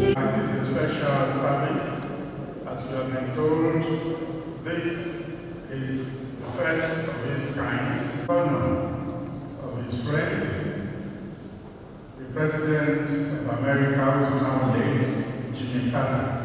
This is a special service. As you have been told, this is the first of its kind. Honor of his friend, the President of America, who is now late, Jimmy Carter.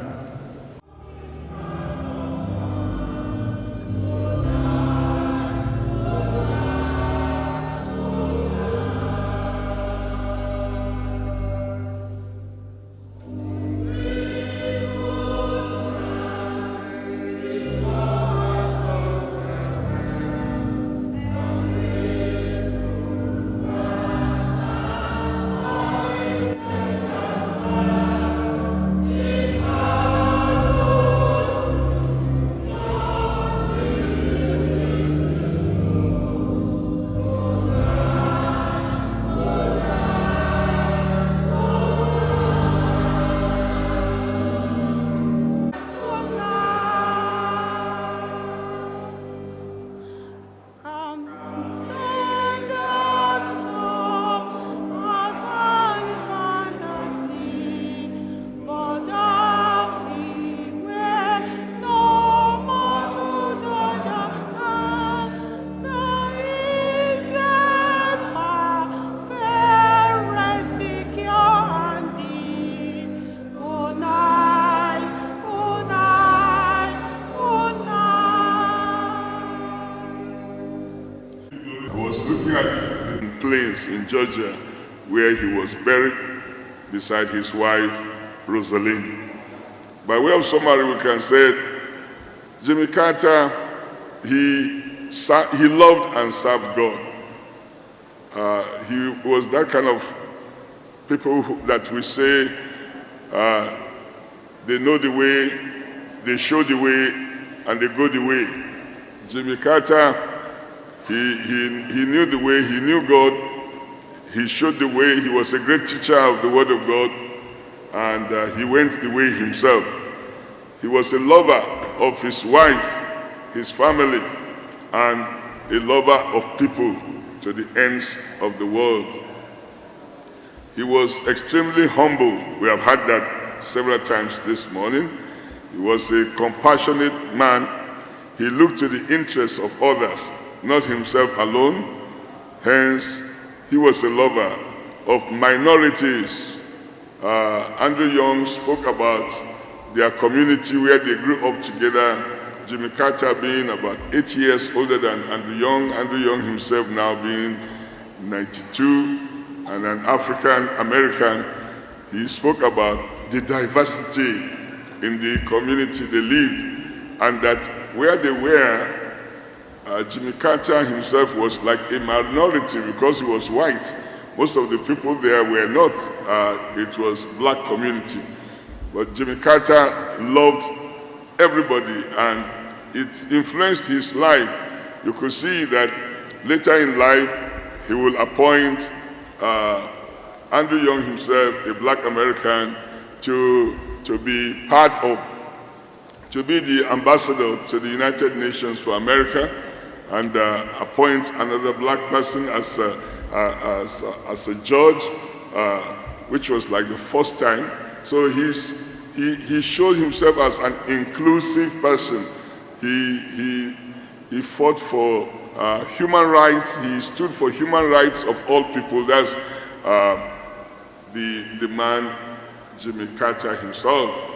In Georgia, where he was buried beside his wife, Rosalind. By way of summary, we can say Jimmy Carter, he loved and served God. He was that kind of people that we say they know the way, they show the way, and they go the way. Jimmy Carter, he knew the way, he knew God. He showed the way. He was a great teacher of the Word of God, and he went the way himself. He was a lover of his wife, his family, and a lover of people to the ends of the world. He was extremely humble. We have had that several times this morning. He was a compassionate man. He looked to the interests of others, not himself alone. Hence, he was a lover of minorities. Andrew Young spoke about their community where they grew up together. Jimmy Carter being about 8 years older than Andrew Young himself now being 92, and an African American. He spoke about the diversity in the community they lived, and that where they were, Jimmy Carter himself was like a minority because he was white. Most of the people there were not. It was black community. But Jimmy Carter loved everybody, and it influenced his life. You could see that later in life, he will appoint Andrew Young himself, a black American, to be part of, to be the ambassador to the United Nations for America, and appoint another black person as a judge, which was like the first time. So he showed himself as an inclusive person. He fought for human rights. He stood for human rights of all people. That's the man, Jimmy Carter himself.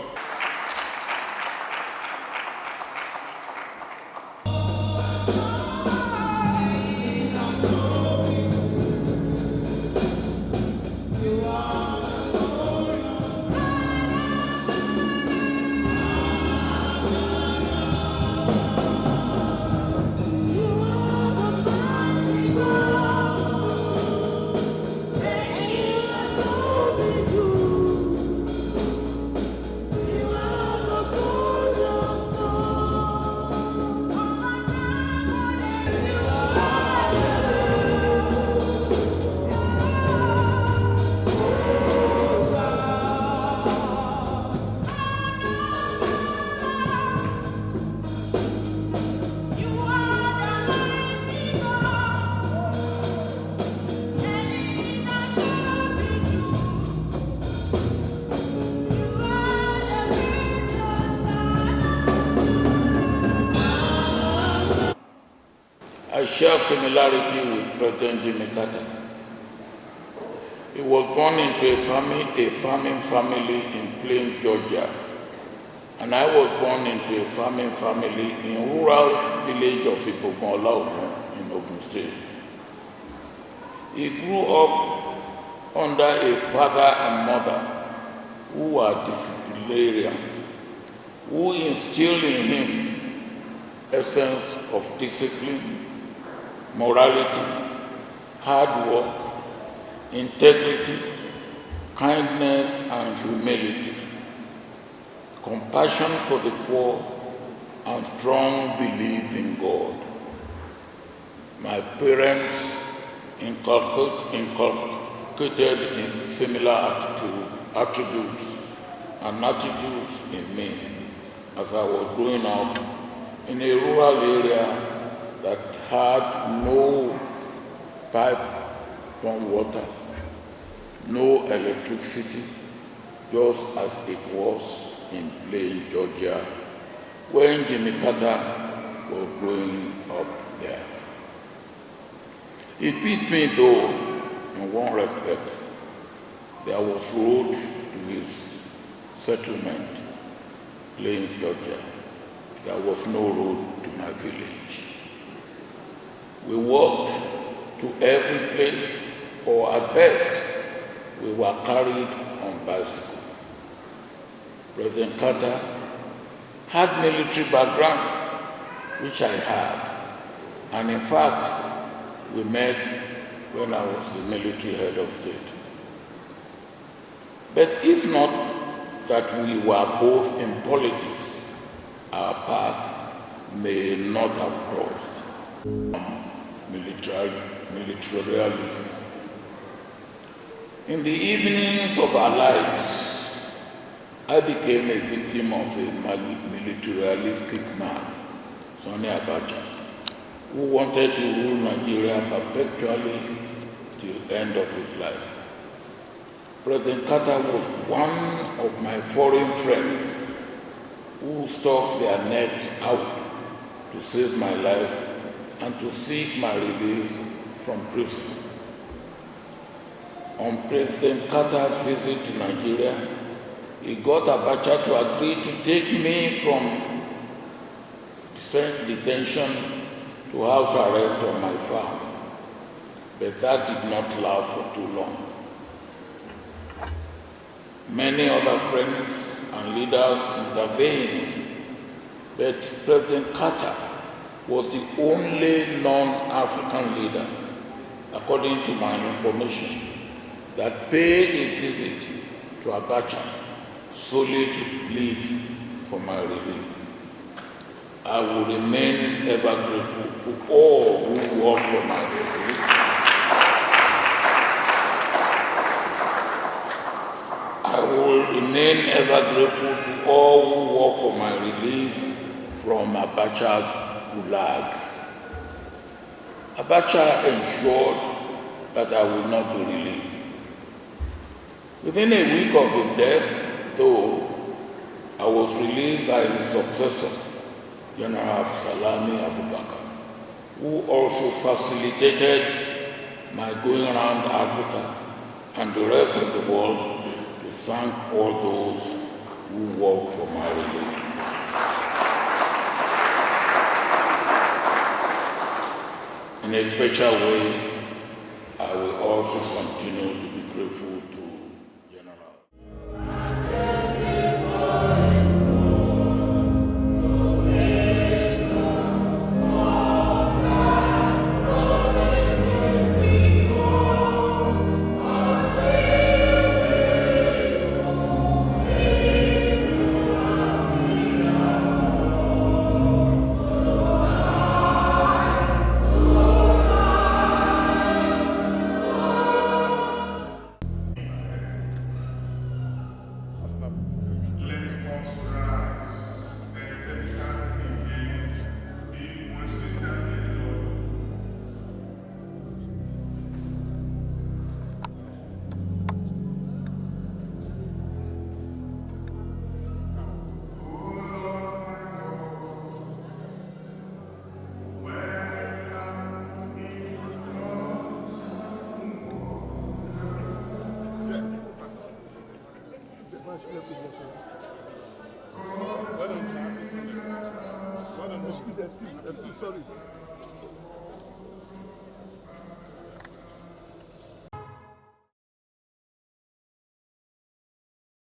I share similarity with President Jimmy Carter. He was born into a farming family in Plain, Georgia, and I was born into a farming family in rural village of Oko-Jumbo in Ogun State. He grew up under a father and mother who were disciplinarians, who instilled in him essence of discipline, morality, hard work, integrity, kindness and humility, compassion for the poor, and strong belief in God. My parents inculcated in similar attributes and attitudes in me as I was growing up in a rural area that had no pipe from water, no electricity, just as it was in Plain, Georgia, when Jimmy Carter was growing up there. It beat me though, in one respect. There was road to his settlement, Plain, Georgia. There was no road to my village. We walked to every place, or at best, we were carried on bicycles. President Carter had military background, which I had, and in fact, we met when I was the military head of state. But if not that we were both in politics, our path may not have crossed. Militarism. In the evenings of our lives, I became a victim of a militaristic man, Sani Abacha, who wanted to rule Nigeria perpetually till the end of his life. President Carter was one of my foreign friends who stuck their necks out to save my life and to seek my release from prison. On President Carter's visit to Nigeria, he got Abacha to agree to take me from detention to house arrest on my farm, but that did not last for too long. Many other friends and leaders intervened, but President Carter was the only non-African leader, according to my information, that paid a visit to Abacha solely to plead for my release. I will remain ever grateful to all who worked for my release. I will remain ever grateful to all who worked for my release from Abacha's gulag. Abacha ensured that I would not be released. Within a week of his death, though, I was released by his successor, General Salami Abubakar, who also facilitated my going around Africa and the rest of the world to thank all those who worked for my release. In a special way, I will also continue to be grateful